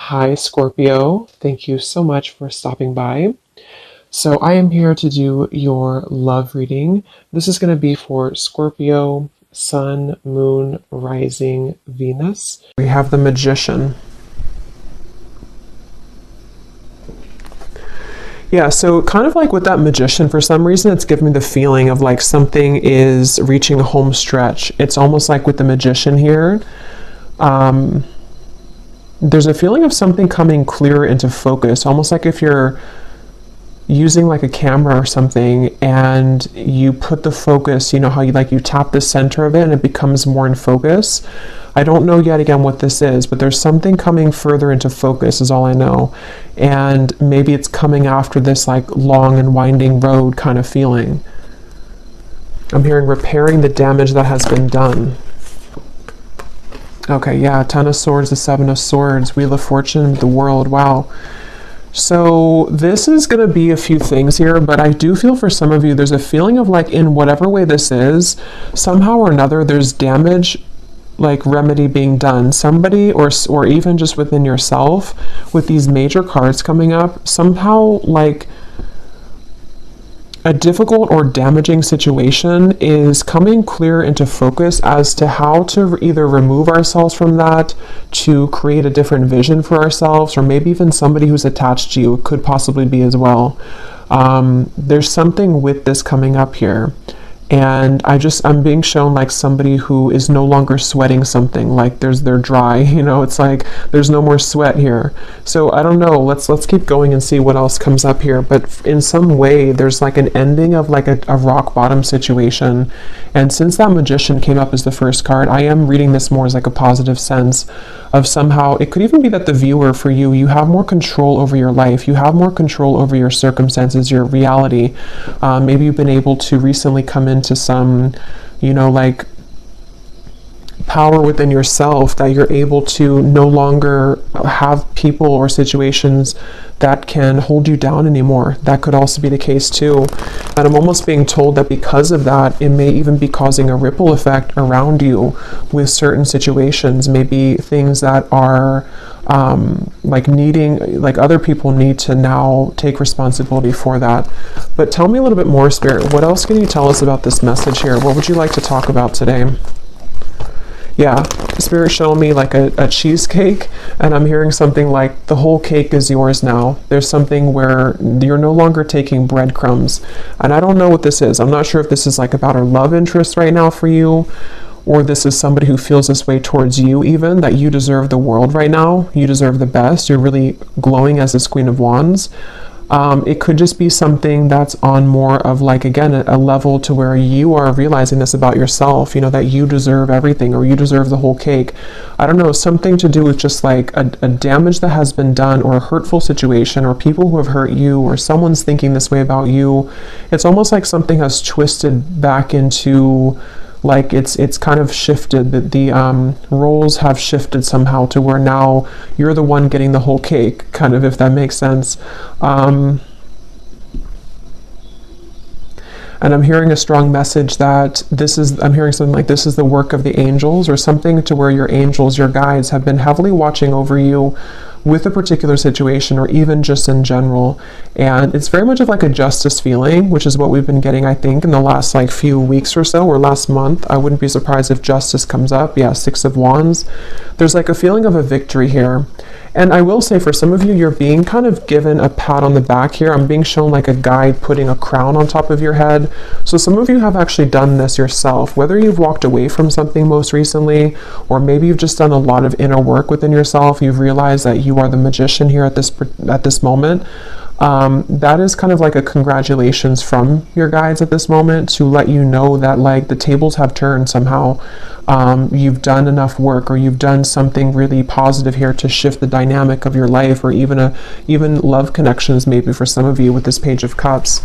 Hi, Scorpio. Thank you so much for stopping by. So, I am here to do your love reading. This is going to be for Scorpio, Sun, Moon, Rising, Venus. We have the Magician. Yeah, so kind of like with that Magician, for some reason, it's giving me the feeling of like something is reaching a home stretch. It's almost like with the Magician here. There's a feeling of something coming clearer into focus, almost like if you're using like a camera or something and you put the focus, you know how you tap the center of it and it becomes more in focus. I don't know yet again what this is, but there's something coming further into focus is all I know. And maybe it's coming after this like long and winding road kind of feeling. I'm hearing repairing the damage that has been done. Okay, yeah, Ten of Swords, the Seven of Swords, Wheel of Fortune, the World, wow. So this is going to be a few things here, but I do feel for some of you, there's a feeling of like in whatever way this is, somehow or another, there's damage, like remedy being done. Somebody or even just within yourself with these major cards coming up, somehow like a difficult or damaging situation is coming clear into focus as to how to either remove ourselves from that, to create a different vision for ourselves, or maybe even somebody who's attached to you could possibly be as well. There's something with this coming up here. And I'm being shown like somebody who is no longer sweating something, like they're dry, it's like there's no more sweat here. So I don't know, let's keep going and see what else comes up here. But in some way there's like an ending of like a rock bottom situation. And since that Magician came up as the first card, I am reading this more as like a positive sense of somehow, it could even be that the viewer for you have more control over your life, you have more control over your circumstances, your reality. Maybe you've been able to recently come into some, like power within yourself, that you're able to no longer have people or situations that can hold you down anymore. That could also be the case too. And I'm almost being told that because of that, it may even be causing a ripple effect around you with certain situations, maybe things that are like other people need to now take responsibility for that. But tell me a little bit more, Spirit. What else can you tell us about this message here? What would you like to talk about today? Yeah, Spirit showing me like a cheesecake, and I'm hearing something like the whole cake is yours now. There's something where you're no longer taking breadcrumbs. And I don't know what this is. I'm not sure if this is like about a love interest right now for you, or this is somebody who feels this way towards you even, that you deserve the world right now. You deserve the best. You're really glowing as this Queen of Wands. It could just be something that's on more of like, again, a level to where you are realizing this about yourself, that you deserve everything, or you deserve the whole cake. I don't know, something to do with just like a damage that has been done, or a hurtful situation, or people who have hurt you, or someone's thinking this way about you. It's almost like something has twisted back into, like it's kind of shifted, that the roles have shifted somehow to where now you're the one getting the whole cake, kind of, if that makes sense. And I'm hearing a strong message that I'm hearing something like this is the work of the angels, or something to where your angels, your guides, have been heavily watching over you with a particular situation, or even just in general. And it's very much of like a justice feeling, which is what we've been getting, I think, in the last like few weeks or so, or last month. I wouldn't be surprised if justice comes up. Yeah, Six of Wands. There's like a feeling of a victory here. And I will say, for some of you, you're being kind of given a pat on the back here. I'm being shown like a guide putting a crown on top of your head. So some of you have actually done this yourself, whether you've walked away from something most recently, or maybe you've just done a lot of inner work within yourself. You've realized that you are the Magician here at this moment. That is kind of like a congratulations from your guides at this moment, to let you know that like the tables have turned somehow. You've done enough work, or you've done something really positive here to shift the dynamic of your life, or even love connections, maybe for some of you with this Page of Cups.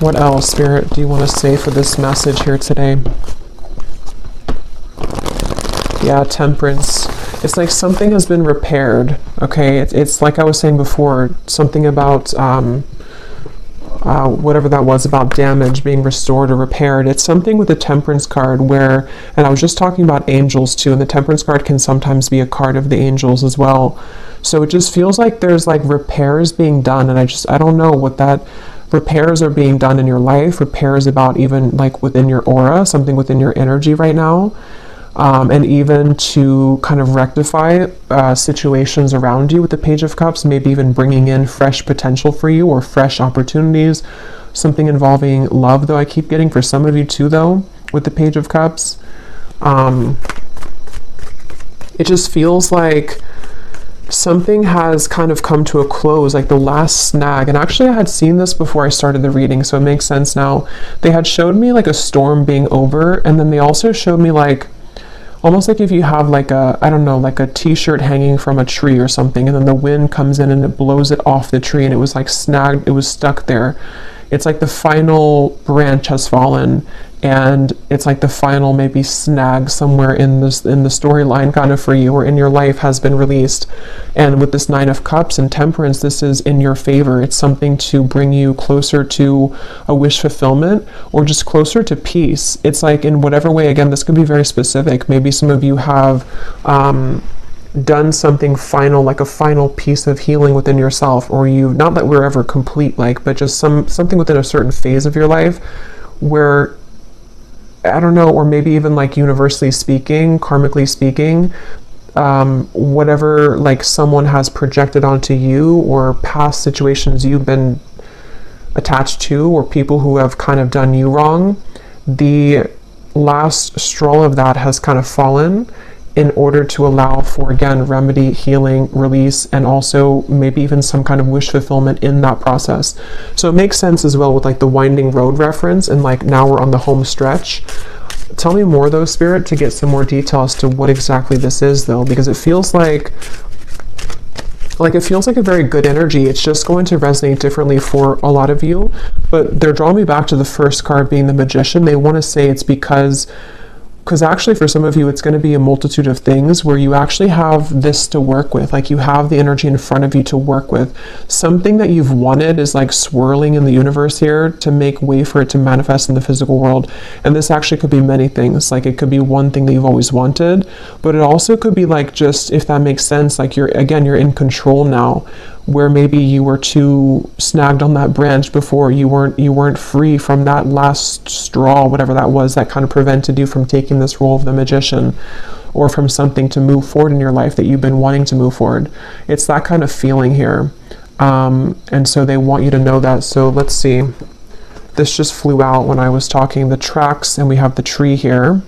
What else, Spirit, do you want to say for this message here today? Yeah, Temperance. It's like something has been repaired, okay? It's like I was saying before, something about whatever that was about damage being restored or repaired. It's something with the Temperance card where, and I was just talking about angels too, and the Temperance card can sometimes be a card of the angels as well. So it just feels like there's like repairs being done, and I don't know what that repairs are being done in your life. Repairs about even like within your aura, something within your energy right now. And even to kind of rectify situations around you with the Page of Cups, maybe even bringing in fresh potential for you or fresh opportunities, something involving love, though I keep getting for some of you too, though, with the Page of Cups. It just feels like something has kind of come to a close, like the last snag. And actually I had seen this before I started the reading, so it makes sense now. They had showed me like a storm being over, and then they also showed me like almost like if you have like a, I don't know, like a t-shirt hanging from a tree or something, and then the wind comes in and it blows it off the tree, and it was like snagged, it was stuck there. It's like the final branch has fallen, and it's like the final maybe snag somewhere in this, in the storyline kind of for you or in your life has been released. And with this Nine of Cups and Temperance, this is in your favor. It's something to bring you closer to a wish fulfillment or just closer to peace. It's like in whatever way, again, this could be very specific. Maybe some of you have done something final, like a final piece of healing within yourself, or you, not that we're ever complete, like, but just something within a certain phase of your life where, I don't know, or maybe even like universally speaking, karmically speaking, whatever like someone has projected onto you or past situations you've been attached to or people who have kind of done you wrong, the last straw of that has kind of fallen in order to allow for, again, remedy, healing, release, and also maybe even some kind of wish fulfillment in that process. So it makes sense as well with like the winding road reference, and like now we're on the home stretch. Tell me more though, Spirit, to get some more detail as to what exactly this is though, because it feels like it feels like a very good energy. It's just going to resonate differently for a lot of you, but they're drawing me back to the first card being the Magician. They want to say it's because actually for some of you it's going to be a multitude of things where you actually have this to work with, like you have the energy in front of you to work with. Something that you've wanted is like swirling in the universe here to make way for it to manifest in the physical world. And this actually could be many things. Like it could be one thing that you've always wanted, but it also could be like, just if that makes sense, like you're in control now, where maybe you were too snagged on that branch before, you weren't free from that last straw, whatever that was, that kind of prevented you from taking this role of the Magician, or from something to move forward in your life that you've been wanting to move forward. It's that kind of feeling here. And so they want you to know that. So let's see. This just flew out when I was talking, the tracks, and we have the tree here.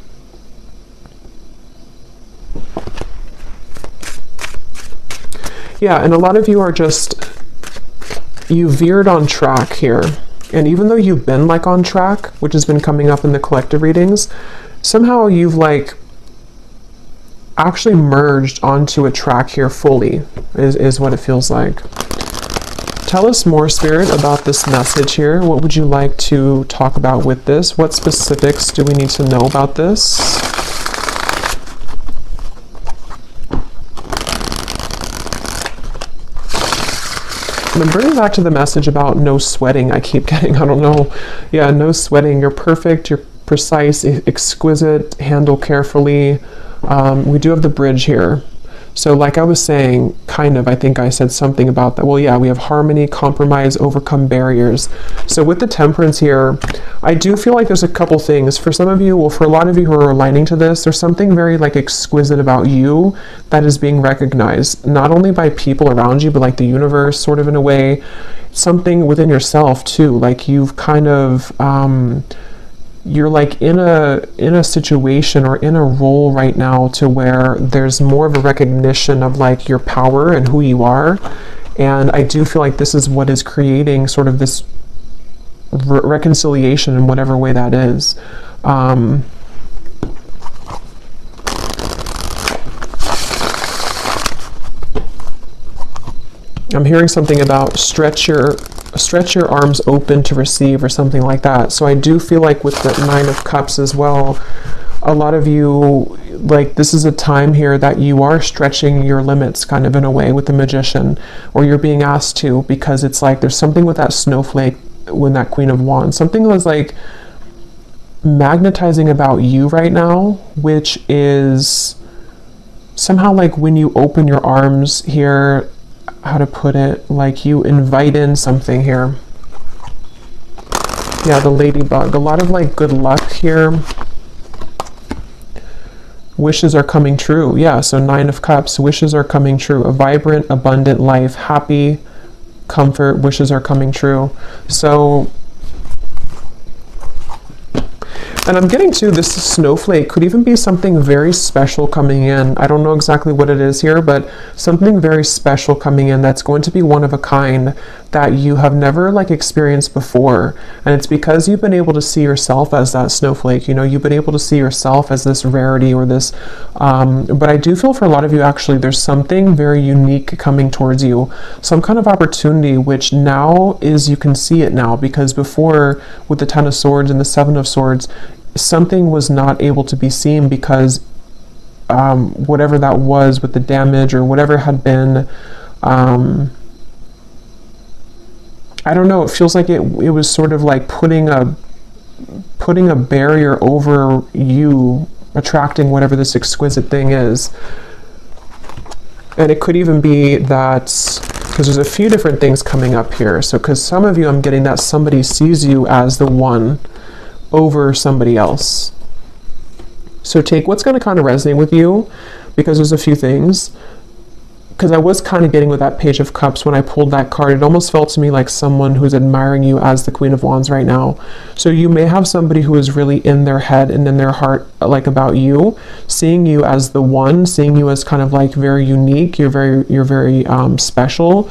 Yeah, and a lot of you are just, you veered on track here. And even though you've been like on track, which has been coming up in the collective readings, somehow you've like actually merged onto a track here fully, is what it feels like. Tell us more, Spirit, about this message here. What would you like to talk about with this? What specifics do we need to know about this? I'm bringing back to the message about no sweating. I keep getting, I don't know. Yeah, no sweating. You're perfect. You're precise, exquisite, handle carefully. We do have the bridge here. So like I was saying, kind of, I think I said something about that. Well, yeah, we have harmony, compromise, overcome barriers. So with the Temperance here, I do feel like there's a couple things. For some of you, well, for a lot of you who are aligning to this, there's something very like exquisite about you that is being recognized, not only by people around you, but like the universe, sort of in a way, something within yourself too. Like you've kind of, you're like in a situation or in a role right now to where there's more of a recognition of like your power and who you are. And I do feel like this is what is creating sort of this reconciliation in whatever way that is. I'm hearing something about stretch your arms open to receive or something like that. So I do feel like with the Nine of Cups as well, a lot of you, like this is a time here that you are stretching your limits kind of in a way with the Magician, or you're being asked to, because it's like there's something with that snowflake when that Queen of Wands. Something was like magnetizing about you right now, which is somehow like when you open your arms here, how to put it, like you invite in something here. Yeah, the ladybug, a lot of like good luck here. Wishes are coming true. Yeah, so 9 of Cups, wishes are coming true. A vibrant, abundant life, happy, comfort, wishes are coming true. So, and I'm getting to this snowflake could even be something very special coming in. I don't know exactly what it is here, but something very special coming in that's going to be one of a kind that you have never like experienced before. And it's because you've been able to see yourself as that snowflake. You know, you've been able to see yourself as this rarity or this, but I do feel for a lot of you, actually, there's something very unique coming towards you, some kind of opportunity, which now is, you can see it now, because before with the 10 of Swords and the 7 of Swords, something was not able to be seen because whatever that was with the damage or whatever had been, I don't know, it feels like it was sort of like putting a barrier over you attracting whatever this exquisite thing is. And it could even be that, because there's a few different things coming up here. So because some of you, I'm getting that somebody sees you as the one over somebody else. So take what's going to kind of resonate with you, because there's a few things. Because I was kind of getting with that Page of Cups when I pulled that card, it almost felt to me like someone who's admiring you as the Queen of Wands right now. So you may have somebody who is really in their head and in their heart, like about you, seeing you as the one, seeing you as kind of like very unique, you're very special.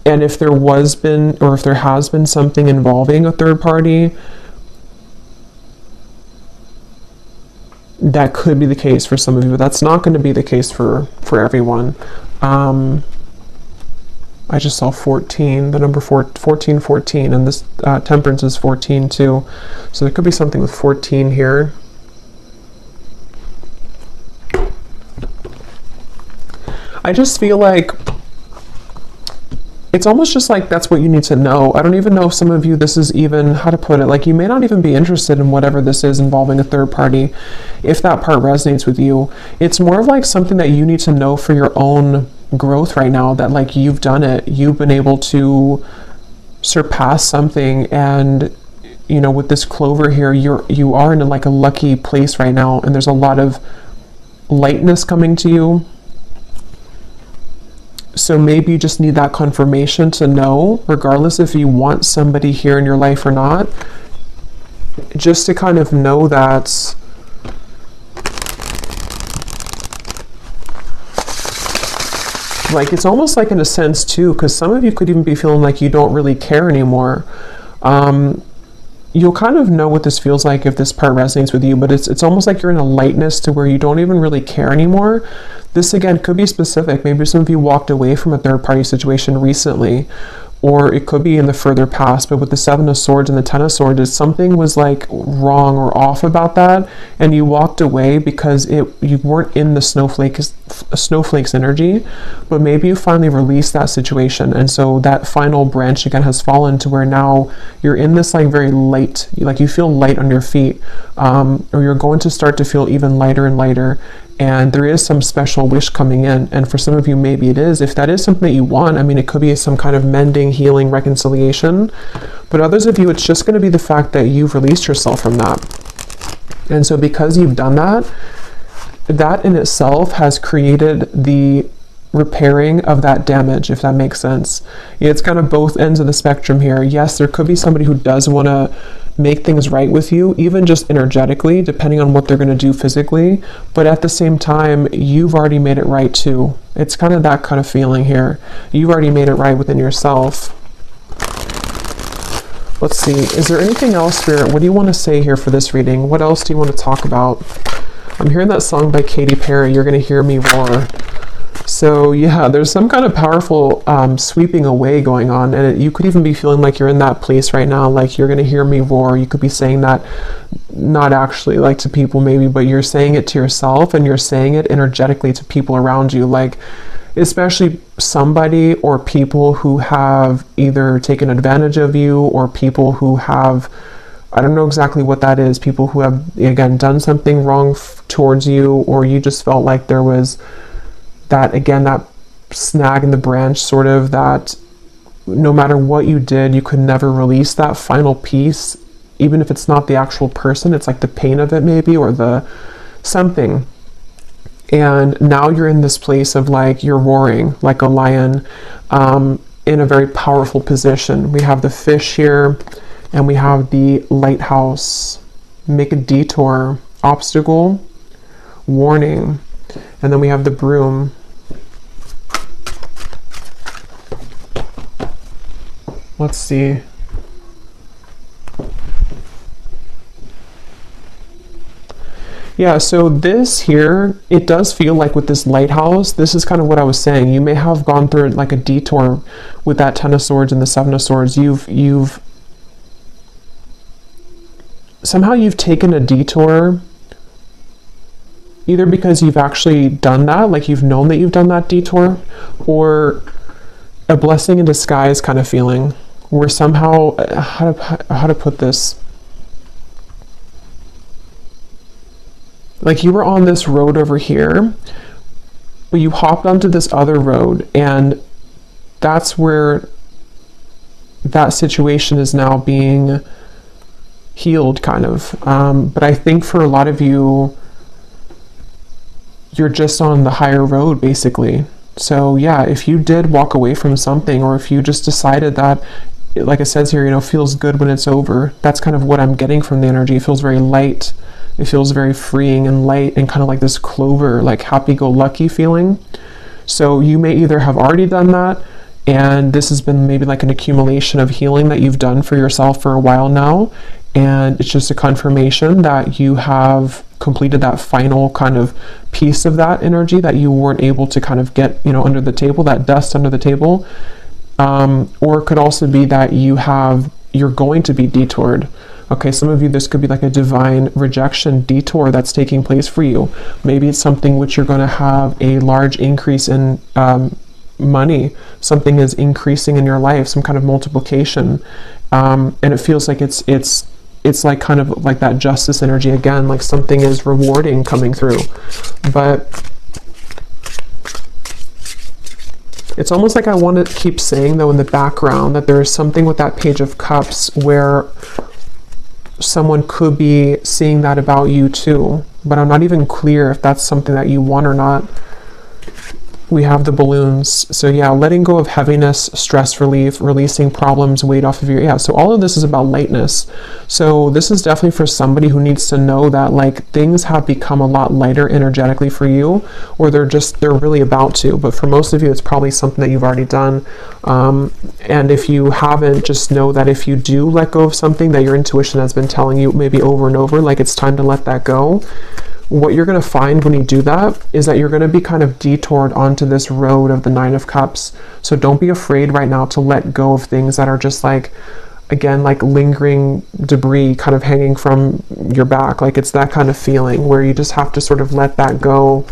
And if there was been, or if there has been something involving a third party, that could be the case for some of you, but that's not going to be the case for everyone. I just saw 14, the number 14, and this Temperance is 14 too. So there could be something with 14 here. I just feel like it's almost just like that's what you need to know. I don't even know if some of you, this is even, how to put it, like you may not even be interested in whatever this is involving a third party, if that part resonates with you. It's more of like something that you need to know for your own growth right now, that like you've done it, you've been able to surpass something, and you know, with this clover here, you are in like a lucky place right now, and there's a lot of lightness coming to you. So maybe you just need that confirmation to know, regardless if you want somebody here in your life or not, just to kind of know that like, it's almost like in a sense too, because some of you could even be feeling like you don't really care anymore. You'll kind of know what this feels like if this part resonates with you, but it's almost like you're in a lightness to where you don't even really care anymore. This again could be specific. Maybe some of you walked away from a third party situation recently, or it could be in the further past, but with the 7 of Swords and the 10 of Swords, something was like wrong or off about that, and you walked away because you weren't in the snowflake's energy, but maybe you finally released that situation, and so that final branch again has fallen to where now you're in this like very light, like you feel light on your feet, or you're going to start to feel even lighter and lighter. And there is some special wish coming in. And for some of you, maybe it is. If that is something that you want, I mean, it could be some kind of mending, healing, reconciliation. But others of you, it's just going to be the fact that you've released yourself from that. And so because you've done that, that in itself has created the repairing of that damage, if that makes sense. It's kind of both ends of the spectrum here. Yes, there could be somebody who does want to make things right with you, even just energetically, depending on what they're going to do physically. But at the same time, you've already made it right too. It's kind of that kind of feeling here. You've already made it right within yourself. Let's see. Is there anything else, Spirit? What do you want to say here for this reading? What else do you want to talk about? I'm hearing that song by Katy Perry, You're Gonna Hear Me Roar. So yeah, there's some kind of powerful sweeping away going on, and you could even be feeling like you're in that place right now, like you're gonna hear me roar. You could be saying that not actually like to people maybe, but you're saying it to yourself, and you're saying it energetically to people around you, like especially somebody or people who have either taken advantage of you, or people who have, I don't know exactly what that is, people who have, again, done something wrong towards you, or you just felt like there was that, again, that snag in the branch, sort of, that no matter what you did, you could never release that final piece, even if it's not the actual person, it's like the pain of it maybe, or the something. And now you're in this place of like, you're roaring like a lion, in a very powerful position. We have the fish here, and we have the lighthouse. Make a detour, obstacle, warning, and then we have the broom. Let's see. Yeah, so this here, it does feel like with this lighthouse, this is kind of what I was saying. You may have gone through like a detour with that Ten of Swords and the Seven of Swords. You've somehow you've taken a detour, either because you've actually done that, like you've known that you've done that detour, or a blessing in disguise kind of feeling, where somehow, how to put this, like you were on this road over here, but you hopped onto this other road, and that's where that situation is now being healed, kind of. But I think for a lot of you, you're just on the higher road, basically. So yeah, if you did walk away from something, or if you just decided that, like it says here, you know, feels good when it's over, that's kind of what I'm getting from the energy. It feels very light. It feels very freeing and light, and kind of like this clover, like happy-go-lucky feeling. So you may either have already done that, and this has been maybe like an accumulation of healing that you've done for yourself for a while now, and it's just a confirmation that you have completed that final kind of piece of that energy that you weren't able to kind of get, you know, under the table, that dust under the table. Or it could also be that you're going to be detoured. Okay, some of you, this could be like a divine rejection detour that's taking place for you. Maybe it's something which you're going to have a large increase in money. Something is increasing in your life, some kind of multiplication. And it feels like it's like kind of like that justice energy again, like something is rewarding coming through. But it's almost like I want to keep saying, though, in the background, that there is something with that Page of Cups where someone could be seeing that about you too, but I'm not even clear if that's something that you want or not. We have the balloons. So yeah, letting go of heaviness, stress relief, releasing problems, weight off of your, yeah, so all of this is about lightness. So this is definitely for somebody who needs to know that like things have become a lot lighter energetically for you, or they're really about to. But for most of you, it's probably something that you've already done. And if you haven't, just know that if you do let go of something that your intuition has been telling you maybe over and over, like it's time to let that go, what you're going to find when you do that is that you're going to be kind of detoured onto this road of the Nine of Cups. So don't be afraid right now to let go of things that are just like, again, like lingering debris kind of hanging from your back. Like it's that kind of feeling where you just have to sort of let that go.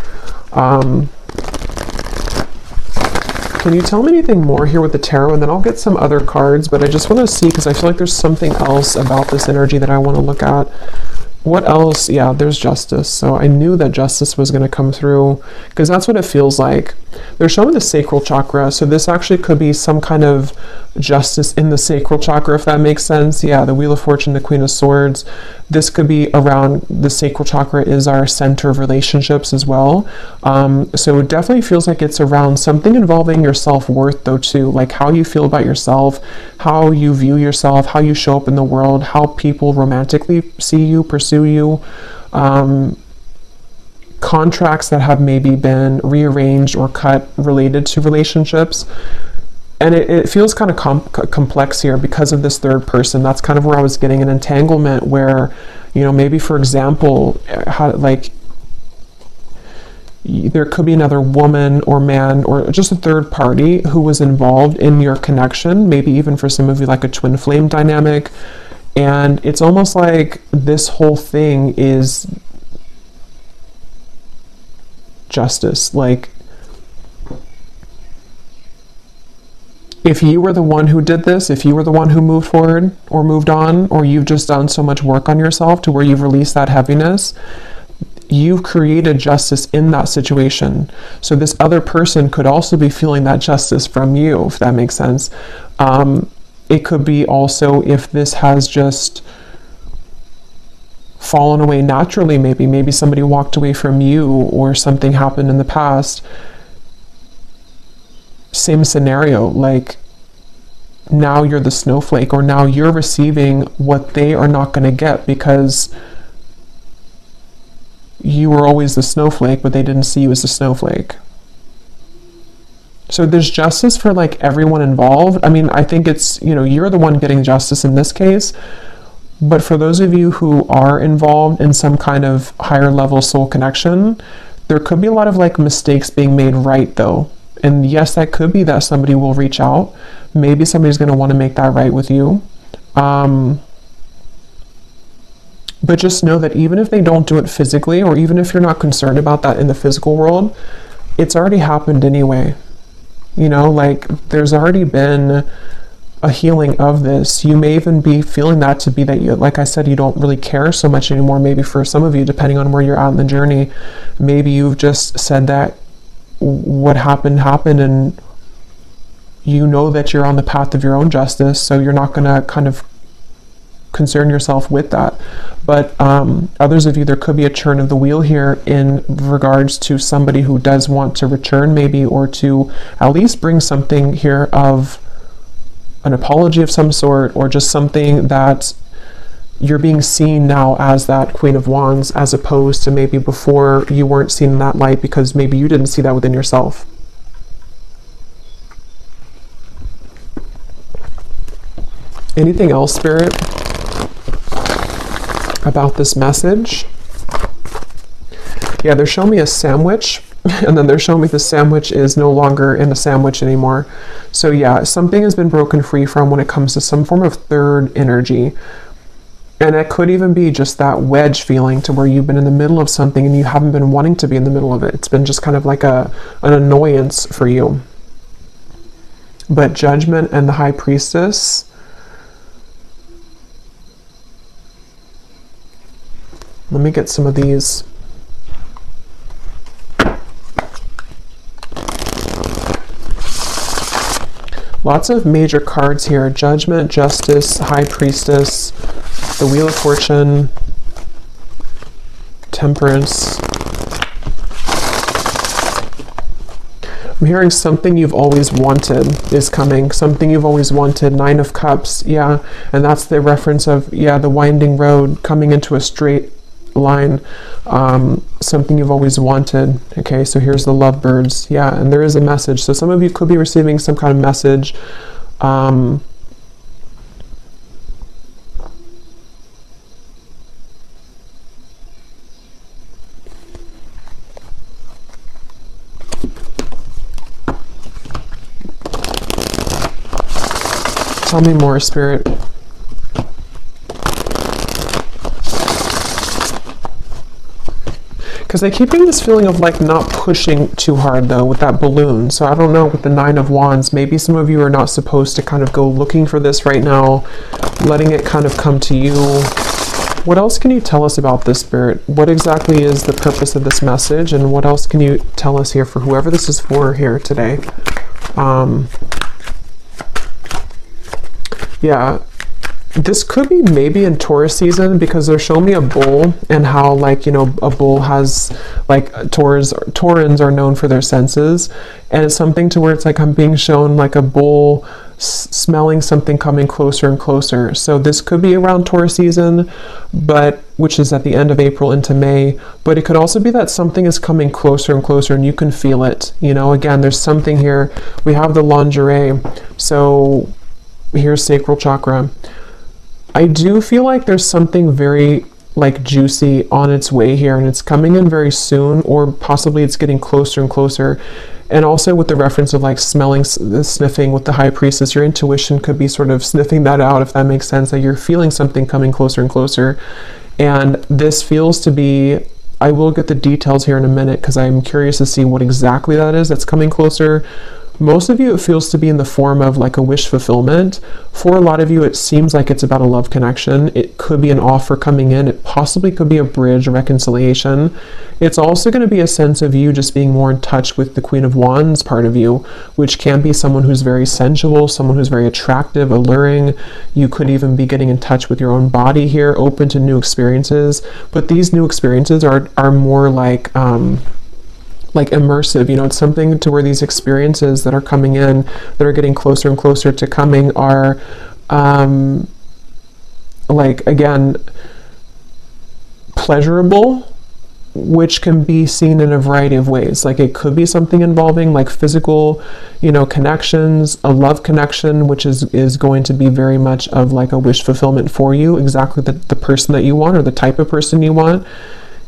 Can you tell me anything more here with the tarot? And then I'll get some other cards, but I just want to see, because I feel like there's something else about this energy that I want to look at. What else? Yeah, there's justice. So I knew that justice was going to come through, because that's what it feels like. They're showing the sacral chakra. So this actually could be some kind of justice in the sacral chakra, if that makes sense. Yeah, the Wheel of Fortune, the Queen of Swords. This could be around, the sacral chakra is our center of relationships as well. So it definitely feels like it's around something involving your self-worth though too, like how you feel about yourself, how you view yourself, how you show up in the world, how people romantically see you, pursue you, contracts that have maybe been rearranged or cut related to relationships. And it feels kind of complex here because of this third person. That's kind of where I was getting an entanglement where, you know, maybe for example, there could be another woman or man or just a third party who was involved in your connection, maybe even for some of you like a twin flame dynamic. And it's almost like this whole thing is justice. Like if you were the one who did this, if you were the one who moved forward or moved on, or you've just done so much work on yourself to where you've released that heaviness, you've created justice in that situation. So this other person could also be feeling that justice from you, if that makes sense. It could be also if this has just fallen away naturally, maybe somebody walked away from you or something happened in the past. Same scenario, like now you're the snowflake, or now you're receiving what they are not going to get because you were always the snowflake, but they didn't see you as the snowflake. So there's justice for like everyone involved. I mean, I think it's, you're the one getting justice in this case, but for those of you who are involved in some kind of higher level soul connection, there could be a lot of like mistakes being made right though. And yes, that could be that somebody will reach out. Maybe somebody's going to want to make that right with you. But just know that even if they don't do it physically, or even if you're not concerned about that in the physical world, it's already happened anyway. Like there's already been a healing of this. You may even be feeling that to be that you, like I said, you don't really care so much anymore. Maybe for some of you, depending on where you're at in the journey, maybe you've just said that what happened, and you know that you're on the path of your own justice, so you're not going to kind of concern yourself with that. But others of you, there could be a turn of the wheel here in regards to somebody who does want to return maybe, or to at least bring something here of an apology of some sort, or just something that you're being seen now as that Queen of Wands, as opposed to maybe before you weren't seen in that light because maybe you didn't see that within yourself. Anything else, Spirit, about this message? Yeah, they're showing me a sandwich, and then they're showing me the sandwich is no longer in a sandwich anymore. So yeah, something has been broken free from when it comes to some form of third energy. And it could even be just that wedge feeling to where you've been in the middle of something and you haven't been wanting to be in the middle of it. It's been just kind of like an annoyance for you. But Judgment and the High Priestess, let me get some of these. Lots of major cards here. Judgment, Justice, High Priestess, the Wheel of Fortune, Temperance. I'm hearing something you've always wanted is coming. Something you've always wanted. Nine of Cups, yeah. And that's the reference of, yeah, the winding road coming into a straight line. Something you've always wanted. Okay, so here's the lovebirds. Yeah, and there is a message. So some of you could be receiving some kind of message. Tell me more, Spirit. Because I keep getting this feeling of like not pushing too hard though with that balloon. So I don't know, with the Nine of Wands, maybe some of you are not supposed to kind of go looking for this right now, letting it kind of come to you. What else can you tell us about this, Spirit? What exactly is the purpose of this message, and what else can you tell us here for whoever this is for here today? Yeah, this could be maybe in Taurus season, because they're showing me a bull, and how, like, you know, a bull has, like, Taurans are known for their senses, and it's something to where it's like I'm being shown like a bull smelling something coming closer and closer. So this could be around Taurus season, but which is at the end of April into May, but it could also be that something is coming closer and closer and you can feel it. You know, again, there's something here. We have the lingerie, so here's sacral chakra. I do feel like there's something very like juicy on its way here, and it's coming in very soon, or possibly it's getting closer and closer. And also with the reference of like smelling, sniffing with the High Priestess, your intuition could be sort of sniffing that out, if that makes sense, that you're feeling something coming closer and closer. And this feels to be, I will get the details here in a minute because I'm curious to see what exactly that is that's coming closer. Most of you, it feels to be in the form of like a wish fulfillment. For a lot of you, it seems like it's about a love connection. It could be an offer coming in. It possibly could be a bridge, a reconciliation. It's also going to be a sense of you just being more in touch with the Queen of Wands part of you, which can be someone who's very sensual, someone who's very attractive, alluring. You could even be getting in touch with your own body here, open to new experiences. But these new experiences are more like immersive. It's something to where these experiences that are coming in, that are getting closer and closer to coming, are again, pleasurable, which can be seen in a variety of ways. Like, it could be something involving like physical, connections, a love connection, which is going to be very much of like a wish fulfillment for you, exactly the person that you want or the type of person you want.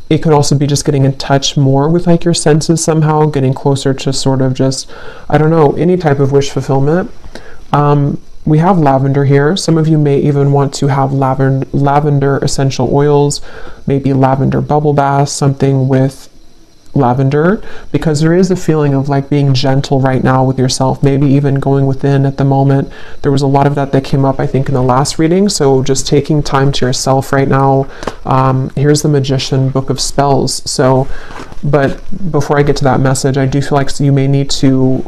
It could also be just getting in touch more with like your senses somehow, getting closer to sort of just, I don't know, any type of wish fulfillment. We have lavender here. Some of you may even want to have lavender essential oils, maybe lavender bubble bath, something with lavender, because there is a feeling of like being gentle right now with yourself, maybe even going within at the moment. There was a lot of that came up, I think, in the last reading. So just taking time to yourself right now. Here's the Magician, Book of Spells. So, but before I get to that message, I do feel like you may need to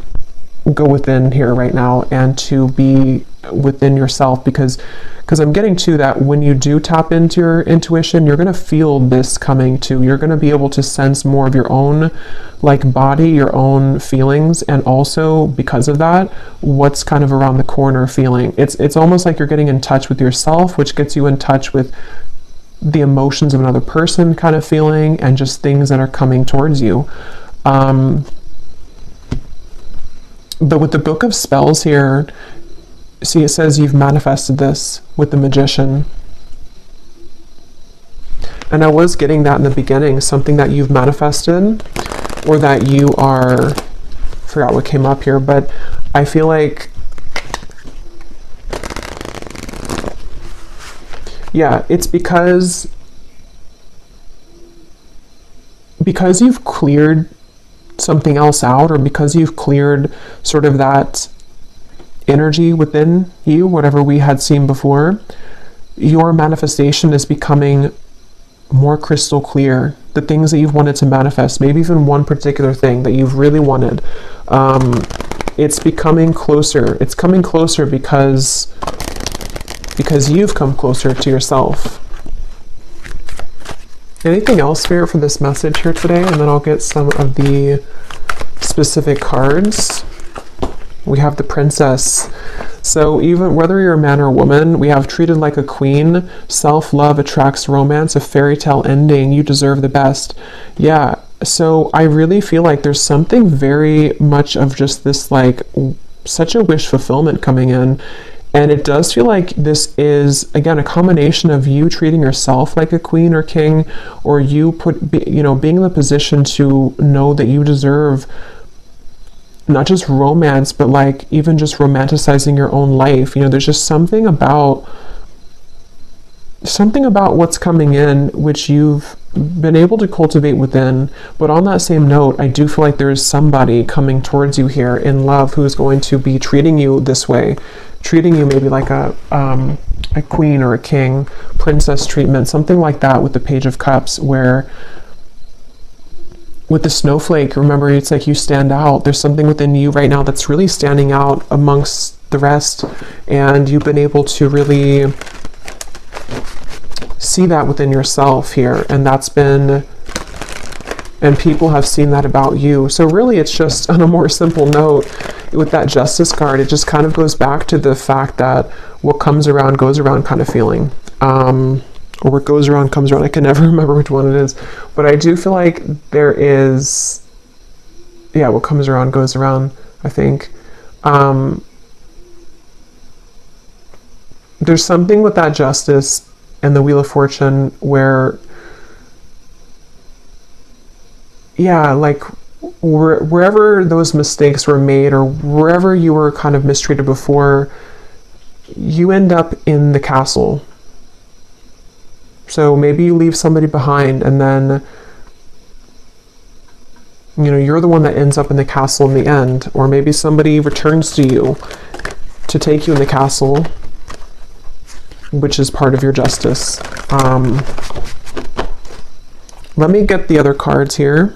go within here right now and to be within yourself, because I'm getting to that when you do tap into your intuition, you're going to feel this coming too. You're going to be able to sense more of your own like body, your own feelings, and also because of that, what's kind of around the corner feeling. It's almost like you're getting in touch with yourself, which gets you in touch with the emotions of another person kind of feeling, and just things that are coming towards you. But with the Book of Spells here, see, it says you've manifested this with the Magician. And I was getting that in the beginning, something that you've manifested, or that you are, I forgot what came up here, but I feel like, yeah, it's because you've cleared something else out, or because you've cleared sort of that energy within you, whatever we had seen before, your manifestation is becoming more crystal clear. The things that you've wanted to manifest, maybe even one particular thing that you've really wanted, it's becoming closer. It's coming closer because you've come closer to yourself. Anything else, Spirit, for this message here today? And then I'll get some of the specific cards. We have the Princess. So even whether you're a man or a woman, we have treated like a queen. Self-love attracts romance, a fairy tale ending. You deserve the best. Yeah. So I really feel like there's something very much of just this, like, such a wish fulfillment coming in. And it does feel like this is, again, a combination of you treating yourself like a queen or king, or you being in the position to know that you deserve not just romance, but like even just romanticizing your own life. There's just something about what's coming in, which you've been able to cultivate within. But on that same note, I do feel like there is somebody coming towards you here in love who's going to be treating you this way, treating you maybe like a queen or a king, princess treatment, something like that, with the Page of Cups, where with the snowflake, remember, it's like you stand out. There's something within you right now that's really standing out amongst the rest, and you've been able to really see that within yourself here, and people have seen that about you. So really, it's just on a more simple note, with that Justice card, it just kind of goes back to the fact that what comes around goes around kind of feeling. Or what goes around comes around. I can never remember which one it is. But I do feel like there is, yeah, what comes around goes around, I think. There's something with that Justice and the Wheel of Fortune where, yeah, like wherever those mistakes were made, or wherever you were kind of mistreated before, you end up in the castle. So maybe you leave somebody behind, and then You know, you're the one that ends up in the castle in the end, or maybe somebody returns to you to take you in the castle, which is part of your justice. Let me get the other cards here.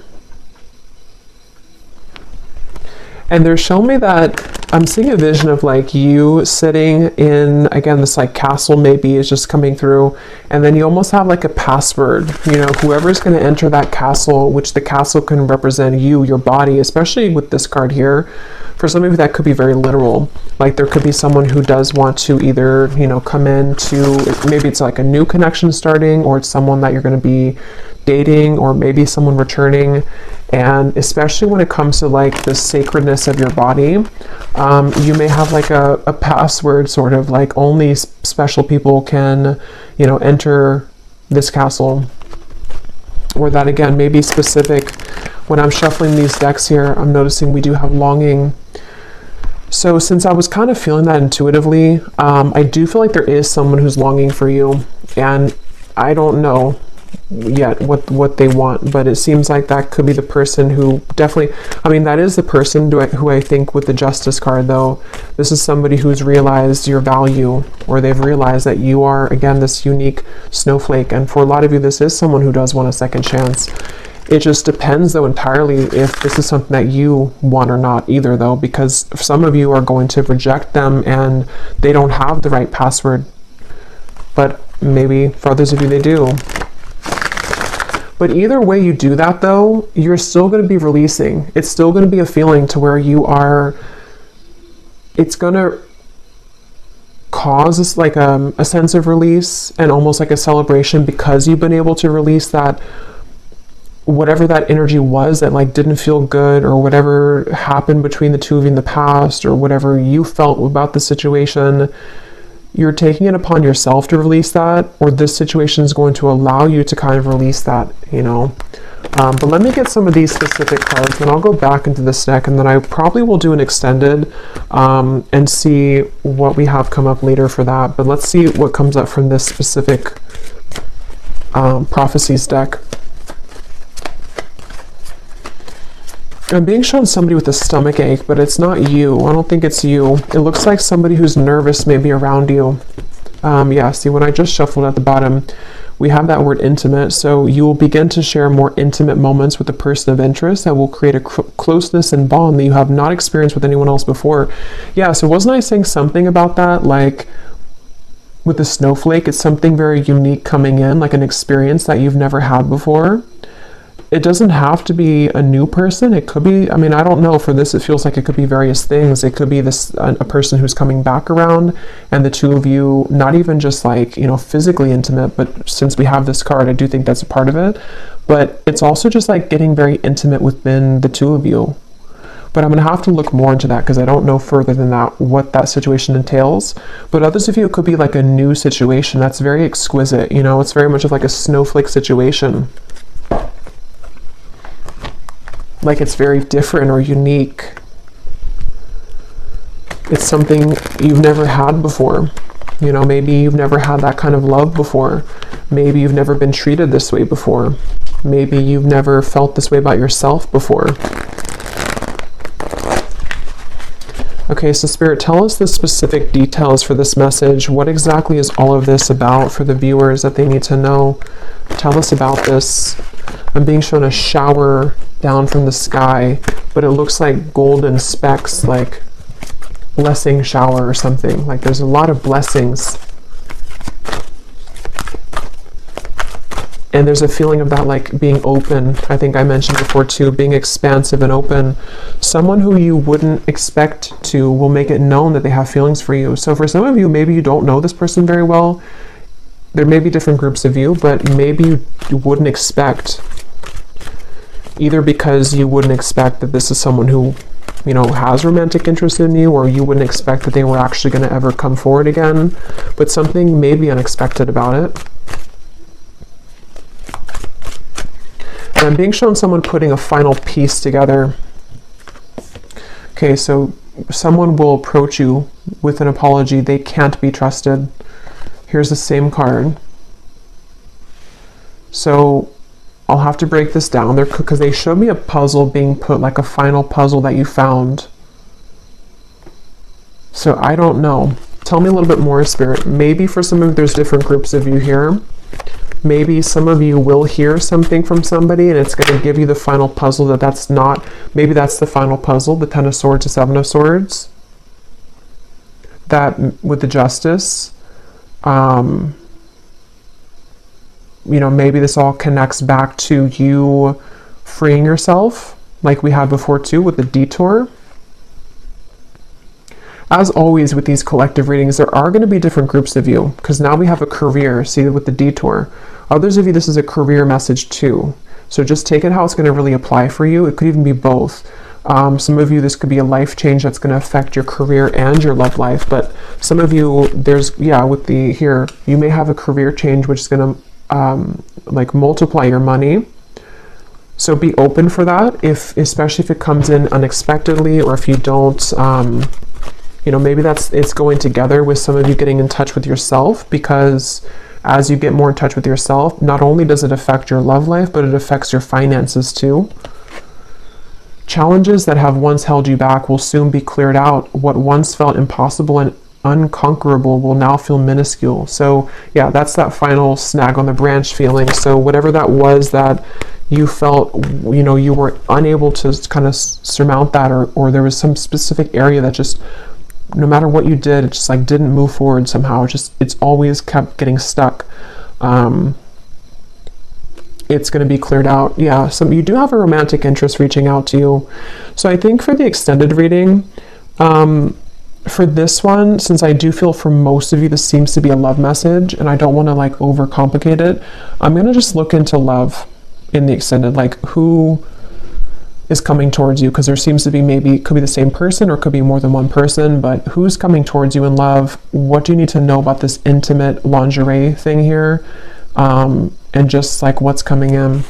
And they're showing me that I'm seeing a vision of like you sitting in, again, this like castle maybe is just coming through, and then you almost have like a password, you know, whoever's going to enter that castle, which the castle can represent you, your body, especially with this card here. For some of you, that could be very literal. Like there could be someone who does want to either, you know, come into, maybe it's like a new connection starting, or it's someone that you're going to be dating, or maybe someone returning. And especially when it comes to like the sacredness of your body, you may have like a password, sort of like only special people can, you know, enter this castle. Or that again may be specific. When I'm shuffling these decks here, I'm noticing we do have longing. So since I was kind of feeling that intuitively, I do feel like there is someone who's longing for you, and I don't know yet what they want, but it seems like that could be the person who definitely, I mean, that is the person who I think with the Justice card, though, this is somebody who's realized your value, or they've realized that you are, again, this unique snowflake. And for a lot of you, this is someone who does want a second chance. It just depends, though, entirely if this is something that you want or not either, though, because some of you are going to reject them and they don't have the right password, but maybe for others of you they do. But either way you do that, though, you're still going to be releasing. It's still going to be a feeling to where you are, it's going to cause like a sense of release and almost like a celebration, because you've been able to release that, whatever that energy was that like didn't feel good, or whatever happened between the two of you in the past, or whatever you felt about the situation. You're taking it upon yourself to release that, or this situation is going to allow you to kind of release that, you know. But let me get some of these specific cards, then I'll go back into this deck, and then I probably will do an extended and see what we have come up later for that. But let's see what comes up from this specific prophecies deck. I'm being shown somebody with a stomach ache, but it's not you. I don't think it's you. It looks like somebody who's nervous maybe around you. Yeah, see, when I just shuffled at the bottom, we have that word intimate. So you will begin to share more intimate moments with a person of interest that will create a closeness and bond that you have not experienced with anyone else before. Yeah, so wasn't I saying something about that? Like with the snowflake, it's something very unique coming in, like an experience that you've never had before. It doesn't have to be a new person. It could be, I mean, I don't know, for this it feels like it could be various things. It could be this a person who's coming back around, and the two of you, not even just like, you know, physically intimate, but since we have this card, I do think that's a part of it. But it's also just like getting very intimate within the two of you. But I'm going to have to look more into that, because I don't know further than that what that situation entails. But others of you, it could be like a new situation that's very exquisite, you know, it's very much of like a snowflake situation. Like it's very different or unique. It's something you've never had before. You know, maybe you've never had that kind of love before. Maybe you've never been treated this way before. Maybe you've never felt this way about yourself before. Okay, so Spirit, tell us the specific details for this message. What exactly is all of this about for the viewers that they need to know? Tell us about this. I'm being shown a shower down from the sky, but it looks like golden specks, like blessing shower or something. Like there's a lot of blessings. And there's a feeling of that like being open. I think I mentioned before too, being expansive and open. Someone who you wouldn't expect to will make it known that they have feelings for you. So for some of you, maybe you don't know this person very well. There may be different groups of you, but maybe you wouldn't expect, either because you wouldn't expect that this is someone who, you know, has romantic interest in you, or you wouldn't expect that they were actually going to ever come forward again, but something may be unexpected about it. And I'm being shown someone putting a final piece together. Okay, so someone will approach you with an apology. They can't be trusted. Here's the same card. So I'll have to break this down there because they showed me a puzzle being put, like a final puzzle that you found. So I don't know. Tell me a little bit more, Spirit. Maybe for some of you, there's different groups of you here. Maybe some of you will hear something from somebody and it's going to give you the final puzzle that's not, maybe that's the final puzzle, the 10 of Swords, the 7 of Swords. That with the Justice, you know, maybe this all connects back to you freeing yourself, like we had before too with the Detour. As always with these collective readings, there are going to be different groups of you, because now we have a career, see, with the Detour. Others of you, this is a career message too. So just take it how it's going to really apply for you. It could even be both. Some of you, this could be a life change that's going to affect your career and your love life. But some of you, there's, yeah, with the here, you may have a career change which is going to like multiply your money. So be open for that, especially if it comes in unexpectedly, or if you don't, you know, maybe it's going together with some of you getting in touch with yourself, because as you get more in touch with yourself, not only does it affect your love life, but it affects your finances too. Challenges that have once held you back will soon be cleared out. What once felt impossible and unconquerable will now feel minuscule. So yeah, that's that final snag on the branch feeling. So whatever that was that you felt, you know, you were unable to kind of surmount that, or there was some specific area that just, no matter what you did, it just like didn't move forward somehow. It's always kept getting stuck. It's going to be cleared out. Yeah, you do have a romantic interest reaching out to you. So I think for the extended reading, for this one, since I do feel for most of you this seems to be a love message, and I don't want to like overcomplicate it, I'm going to just look into love in the extended, like who is coming towards you, because there seems to be, maybe it could be the same person or it could be more than one person, but who's coming towards you in love? What do you need to know about this intimate lingerie thing here? And just like what's coming in.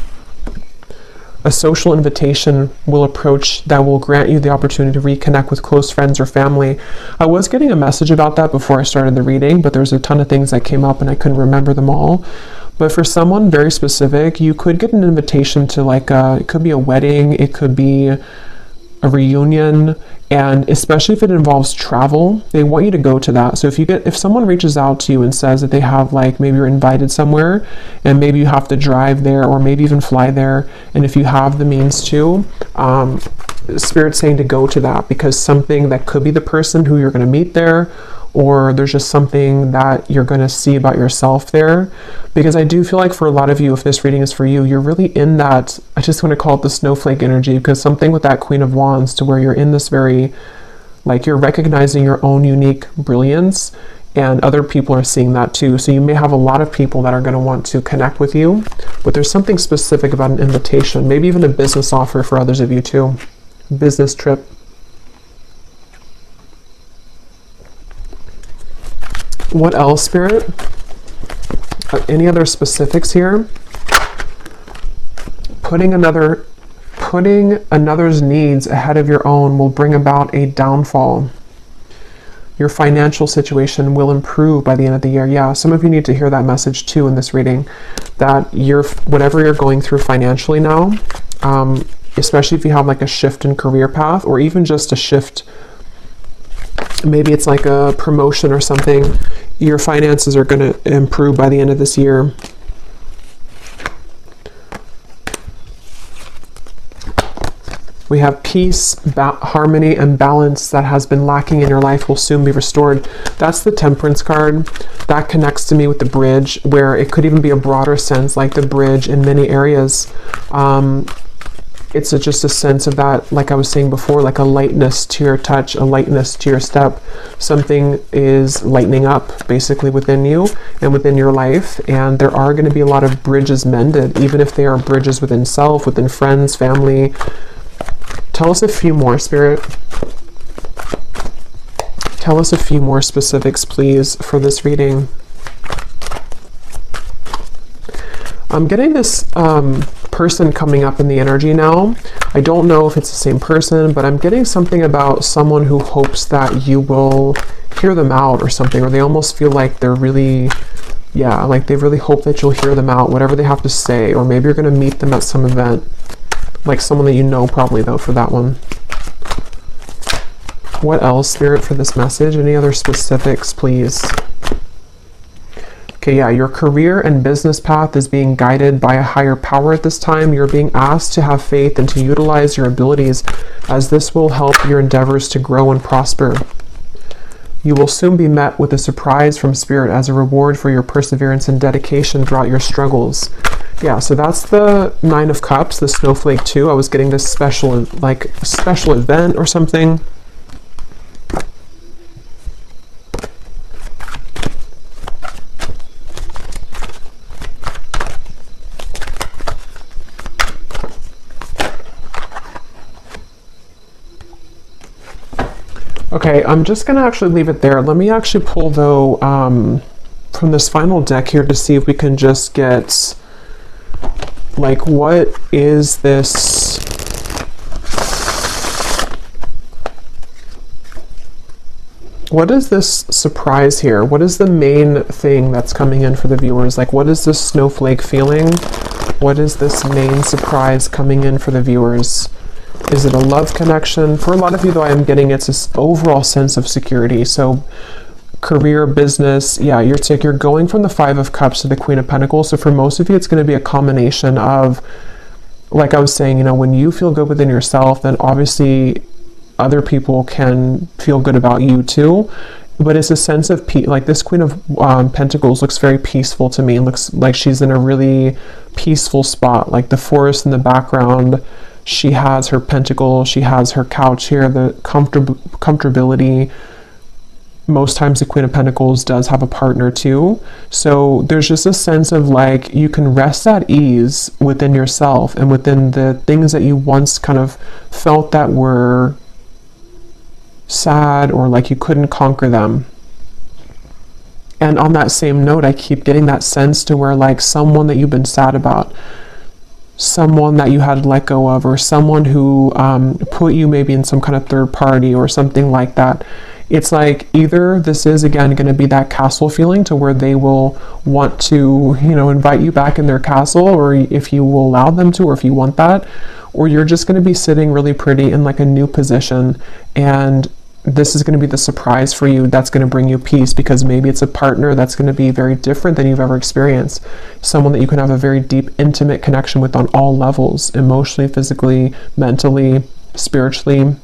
A social invitation will approach that will grant you the opportunity to reconnect with close friends or family. I was getting a message about that before I started the reading, but there's a ton of things that came up and I couldn't remember them all. But for someone very specific, you could get an invitation to like it could be a wedding, it could be a reunion, and especially if it involves travel, they want you to go to that. So if someone reaches out to you and says that they have, like, maybe you're invited somewhere and maybe you have to drive there or maybe even fly there, and if you have the means to, Spirit's saying to go to that, because something that could be the person who you're going to meet there, or there's just something that you're going to see about yourself there. Because I do feel like for a lot of you, if this reading is for you, you're really in that, I just want to call it the snowflake energy, because something with that Queen of Wands, to where you're in this very, like, you're recognizing your own unique brilliance, and other people are seeing that too. So you may have a lot of people that are going to want to connect with you, but there's something specific about an invitation, maybe even a business offer for others of you too. Business trip. What else, Spirit? Any other specifics here? Putting another's needs ahead of your own will bring about a downfall. Your financial situation will improve by the end of the year. Yeah, some of you need to hear that message too in this reading, that whatever you're going through financially now, especially if you have like a shift in career path, or even just a shift, maybe it's like a promotion or something, your finances are going to improve by the end of this year. We have peace, harmony, and balance that has been lacking in your life will soon be restored. That's the Temperance card. That connects to me with the bridge, where it could even be a broader sense, like the bridge in many areas. It's just a sense of that, like I was saying before, like a lightness to your touch, a lightness to your step. Something is lightening up basically within you and within your life, and there are going to be a lot of bridges mended, even if they are bridges within self, within friends, family. Tell us a few more, Spirit. Tell us a few more specifics, please, for this reading. I'm getting this person coming up in the energy now. I don't know if it's the same person, but I'm getting something about someone who hopes that you will hear them out or something, or they almost feel like they're really Yeah, like they really hope that you'll hear them out, whatever they have to say, or maybe you're going to meet them at some event, like someone that you know probably though for that one. What else, Spirit, for this message? Any other specifics, please? Okay, yeah, your career and business path is being guided by a higher power at this time. You're being asked to have faith and to utilize your abilities, as this will help your endeavors to grow and prosper. You will soon be met with a surprise from Spirit as a reward for your perseverance and dedication throughout your struggles. Yeah, so that's the Nine of Cups, the Snowflake 2. I was getting this special event or something. Okay, I'm just going to actually leave it there. Let me actually pull, though, from this final deck here to see if we can just get, like, what is this? What is this surprise here? What is the main thing that's coming in for the viewers? Like, what is this snowflake feeling? What is this main surprise coming in for the viewers? Is it a love connection? For a lot of you, though, I am getting it's this overall sense of security. So career, business, yeah, you're going from the Five of Cups to the Queen of Pentacles. So for most of you, it's going to be a combination of, like I was saying, you know, when you feel good within yourself, then obviously other people can feel good about you too. But it's a sense of peace. Like this Queen of Pentacles looks very peaceful to me. It looks like she's in a really peaceful spot, like the forest in the background. She has her pentacle, she has her couch here, the comfortability. Most times the Queen of Pentacles does have a partner too. So there's just a sense of like you can rest at ease within yourself and within the things that you once kind of felt that were sad or like you couldn't conquer them. And on that same note, I keep getting that sense to where like someone that you've been sad about, someone that you had to let go of, or someone who put you maybe in some kind of third party or something like that. It's like either this is again going to be that castle feeling to where they will want to, you know, invite you back in their castle, or if you will allow them to, or if you want that, or you're just going to be sitting really pretty in like a new position, and this is going to be the surprise for you that's going to bring you peace, because maybe it's a partner that's going to be very different than you've ever experienced. Someone that you can have a very deep, intimate connection with on all levels, emotionally, physically, mentally, spiritually.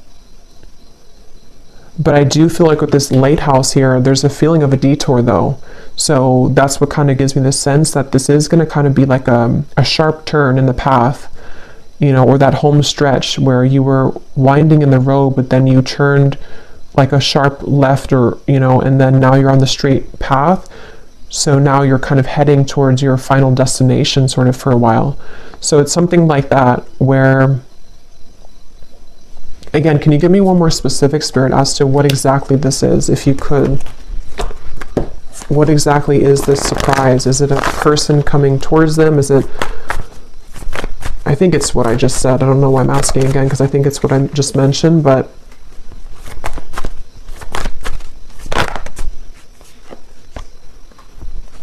But I do feel like with this late house here, there's a feeling of a detour though. So that's what kind of gives me the sense that this is going to kind of be like a sharp turn in the path, you know, or that home stretch where you were winding in the road, but then you turned like a sharp left, or, you know, and then now you're on the straight path. So now you're kind of heading towards your final destination sort of for a while. So it's something like that where, again, can you give me one more specific, Spirit, as to what exactly this is, if you could? What exactly is this surprise? Is it a person coming towards them? Is it, I think it's what I just said. I don't know why I'm asking again, because I think it's what I just mentioned, but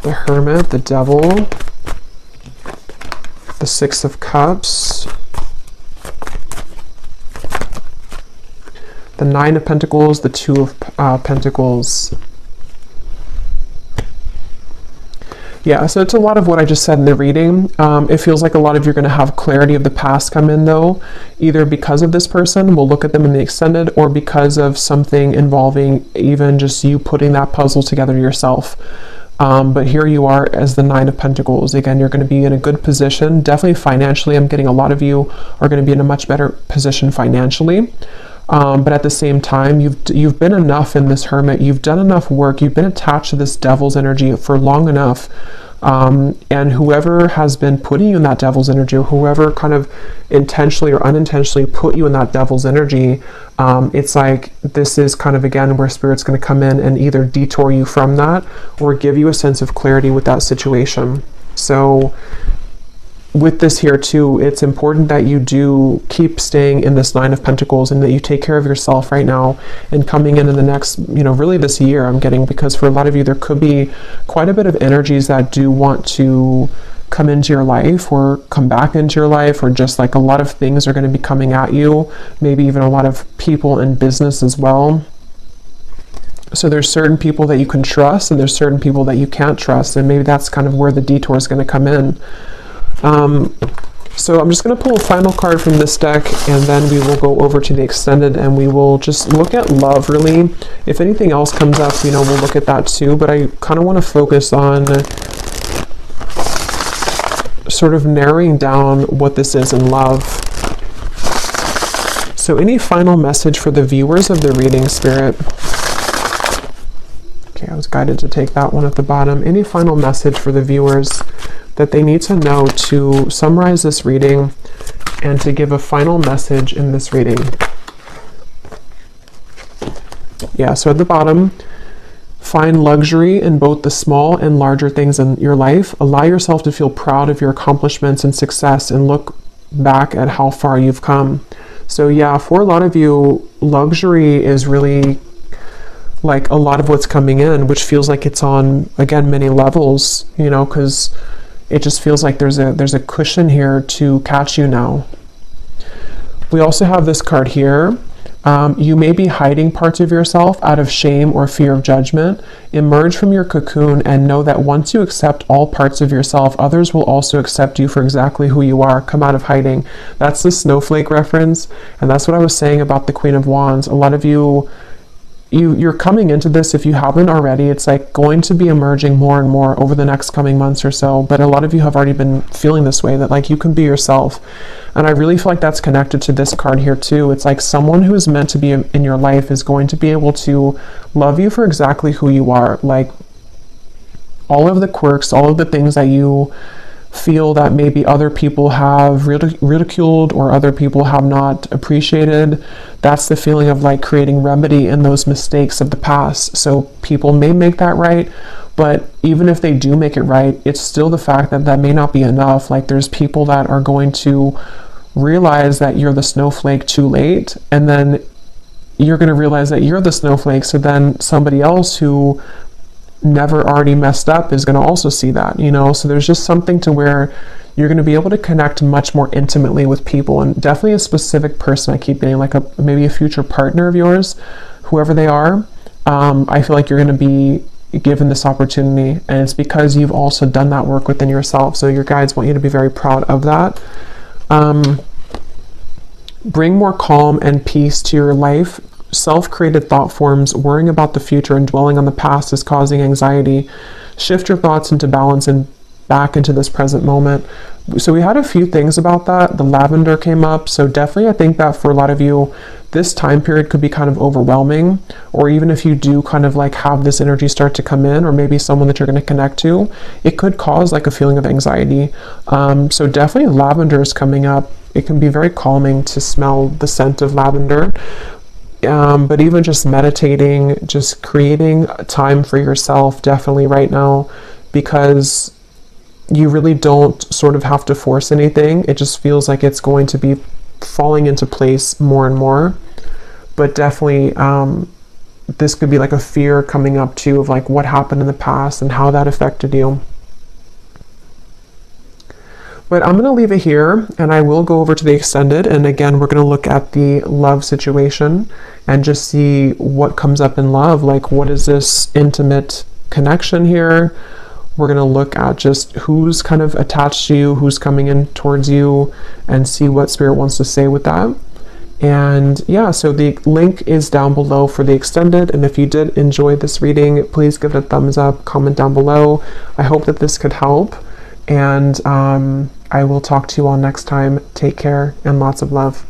the Hermit, the Devil, the Six of Cups, the Nine of Pentacles, the Two of Pentacles. Yeah, so it's a lot of what I just said in the reading. It feels like a lot of you're going to have clarity of the past come in though, either because of this person, we'll look at them in the extended, or because of something involving even just you putting that puzzle together yourself. But here you are as the Nine of Pentacles. Again, you're going to be in a good position. Definitely financially, I'm getting a lot of you are going to be in a much better position financially. But at the same time, you've been enough in this Hermit. You've done enough work. You've been attached to this Devil's energy for long enough. And whoever has been putting you in that Devil's energy, or whoever kind of intentionally or unintentionally put you in that Devil's energy, it's like this is kind of, again, where Spirit's going to come in and either detour you from that or give you a sense of clarity with that situation. So with this here too, it's important that you do keep staying in this Nine of Pentacles and that you take care of yourself right now and coming in the next, really this year I'm getting, because for a lot of you, there could be quite a bit of energies that do want to come into your life or come back into your life, or just like a lot of things are going to be coming at you, maybe even a lot of people in business as well. So there's certain people that you can trust and there's certain people that you can't trust, and maybe that's kind of where the detour is going to come in. So I'm just going to pull a final card from this deck, and then we will go over to the extended and we will just look at love, really. If anything else comes up, we'll look at that too, but I kind of want to focus on sort of narrowing down what this is in love. So any final message for the viewers of the reading, Spirit? Okay, I was guided to take that one at the bottom. Any final message for the viewers that they need to know to summarize this reading and to give a final message in this reading? Yeah, so at the bottom, find luxury in both the small and larger things in your life. Allow yourself to feel proud of your accomplishments and success and look back at how far you've come. So yeah, for a lot of you, luxury is really like a lot of what's coming in, which feels like it's on, again, many levels, because it just feels like there's a cushion here to catch you now. We also have this card here. You may be hiding parts of yourself out of shame or fear of judgment. Emerge from your cocoon and know that once you accept all parts of yourself, others will also accept you for exactly who you are. Come out of hiding. That's the snowflake reference, and that's what I was saying about the Queen of Wands. A lot of you're coming into this, if you haven't already, it's like going to be emerging more and more over the next coming months or so. But a lot of you have already been feeling this way, that like you can be yourself. And I really feel like that's connected to this card here too. It's like someone who is meant to be in your life is going to be able to love you for exactly who you are. Like all of the quirks, all of the things that you feel that maybe other people have ridiculed or other people have not appreciated. That's the feeling of like creating remedy in those mistakes of the past. So people may make that right, but even if they do make it right, it's still the fact that that may not be enough. Like there's people that are going to realize that you're the snowflake too late, and then you're going to realize that you're the snowflake, so then somebody else who never already messed up is going to also see that, so there's just something to where you're going to be able to connect much more intimately with people, and definitely a specific person. I keep getting like maybe a future partner of yours, whoever they are. I feel like you're going to be given this opportunity, and it's because you've also done that work within yourself. So your guides want you to be very proud of that. Bring more calm and peace to your life. Self-created thought forms, worrying about the future and dwelling on the past is causing anxiety. Shift your thoughts into balance and back into this present moment. So we had a few things about that. The lavender came up. So definitely I think that for a lot of you, this time period could be kind of overwhelming, or even if you do kind of like have this energy start to come in, or maybe someone that you're going to connect to, it could cause like a feeling of anxiety. So definitely lavender is coming up. It can be very calming to smell the scent of lavender. But even just meditating, just creating time for yourself definitely right now, because you really don't sort of have to force anything. It just feels like it's going to be falling into place more and more. But definitely this could be like a fear coming up too of like what happened in the past and how that affected you. But I'm going to leave it here, and I will go over to the extended. And again, we're going to look at the love situation and just see what comes up in love. Like, what is this intimate connection here? We're going to look at just who's kind of attached to you, who's coming in towards you, and see what Spirit wants to say with that. And yeah, so the link is down below for the extended. And if you did enjoy this reading, please give it a thumbs up, comment down below. I hope that this could help. And I will talk to you all next time. Take care and lots of love.